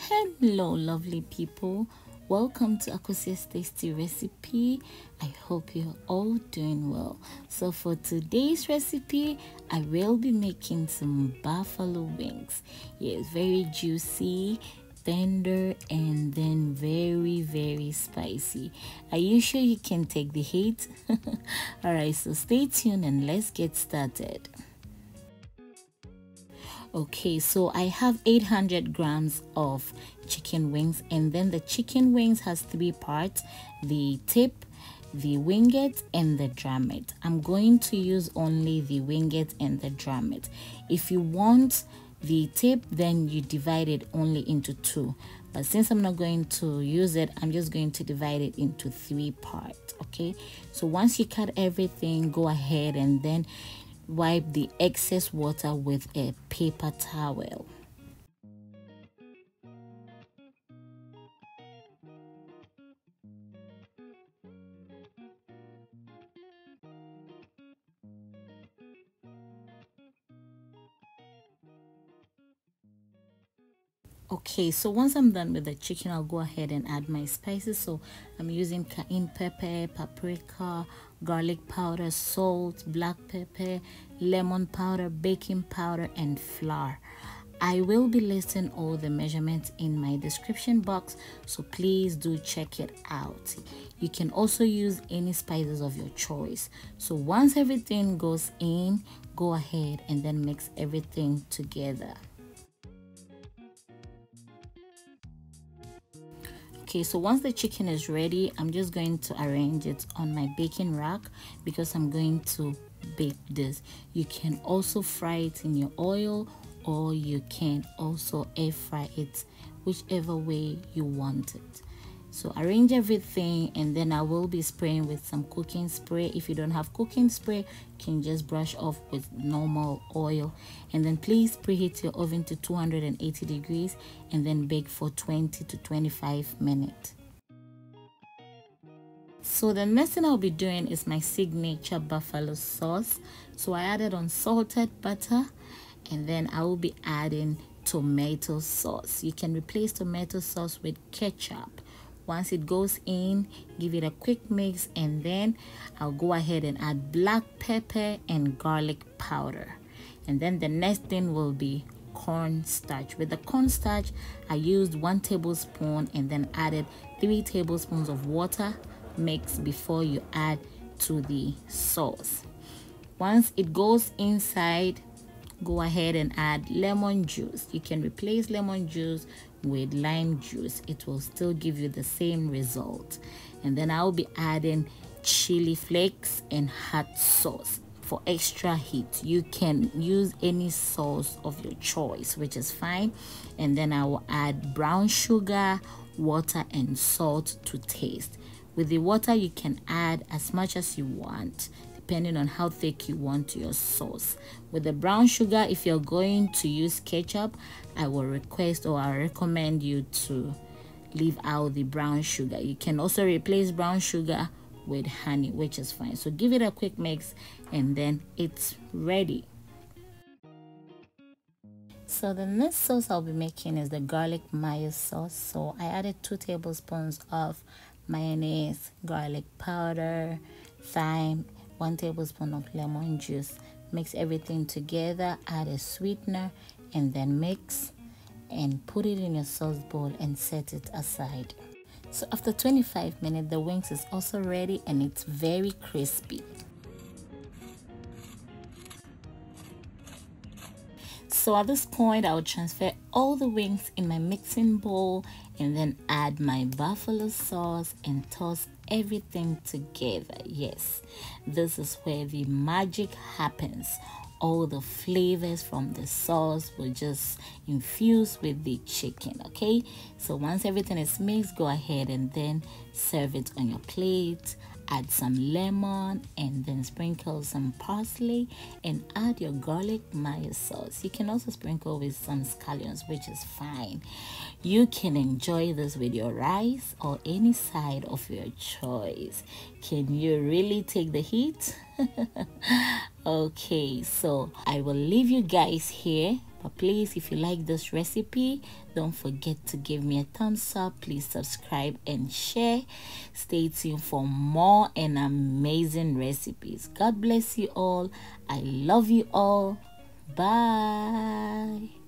Hello lovely people, welcome to Akosia's tasty recipe. I hope you're all doing well. So for today's recipe, I will be making some buffalo wings. Yes, very juicy, tender, and then very spicy. Are you sure you can take the heat? Alright, so stay tuned and let's get started. Okay, so I have 800 grams of chicken wings, and then the chicken wings has three parts: the tip, the winglet, and the drummet. I'm going to use only the winglet and the drummet. If you want the tip, then you divide it only into two, but since I'm not going to use it, I'm just going to divide it into three parts. Okay, so once you cut everything, go ahead and then wipe the excess water with a paper towel. Okay, so once I'm done with the chicken, I'll go ahead and add my spices. So I'm using cayenne pepper, paprika, garlic powder, salt, black pepper, lemon powder, baking powder, and flour. I will be listing all the measurements in my description box, so please do check it out. You can also use any spices of your choice. So once everything goes in, go ahead and then mix everything together. Okay, so once the chicken is ready, I'm just going to arrange it on my baking rack because I'm going to bake this. You can also fry it in your oil, or you can also air fry it, whichever way you want it. So arrange everything, and then I will be spraying with some cooking spray. If you don't have cooking spray, you can just brush off with normal oil. And then please preheat your oven to 280 degrees and then bake for 20 to 25 minutes. So the next thing I'll be doing is my signature buffalo sauce. So I added unsalted butter, and then I will be adding tomato sauce. You can replace tomato sauce with ketchup. Once it goes in, give it a quick mix, and then I'll go ahead and add black pepper and garlic powder. And then the next thing will be cornstarch. With the cornstarch, I used 1 tablespoon and then added 3 tablespoons of water. Mix before you add to the sauce. Once it goes inside, go ahead and add lemon juice. You can replace lemon juice with lime juice. It will still give you the same result. And then I'll be adding chili flakes and hot sauce for extra heat. You can use any sauce of your choice, which is fine. And then I will add brown sugar, water, and salt to taste. With the water, you can add as much as you want, depending on how thick you want your sauce. With the brown sugar, if you're going to use ketchup, I will request, or I recommend you to leave out the brown sugar. You can also replace brown sugar with honey, which is fine. So give it a quick mix and then it's ready. So the next sauce I'll be making is the garlic mayo sauce. So I added 2 tablespoons of mayonnaise, garlic powder, thyme, 1 tablespoon of lemon juice. Mix everything together, add a sweetener, and then mix and put it in your sauce bowl and set it aside. So after 25 minutes, the wings is also ready and it's very crispy. So at this point, I will transfer all the wings in my mixing bowl and then add my buffalo sauce and toss everything together. Yes, this is where the magic happens. All the flavors from the sauce will just infuse with the chicken. Okay, so once everything is mixed, go ahead and then serve it on your plate. Add some lemon and then sprinkle some parsley and add your garlic mayo sauce. You can also sprinkle with some scallions, which is fine. You can enjoy this with your rice or any side of your choice. Can you really take the heat? Okay, so I will leave you guys here. But please, if you like this recipe, don't forget to give me a thumbs up. Please subscribe and share. Stay tuned for more and amazing recipes. God bless you all. I love you all. Bye.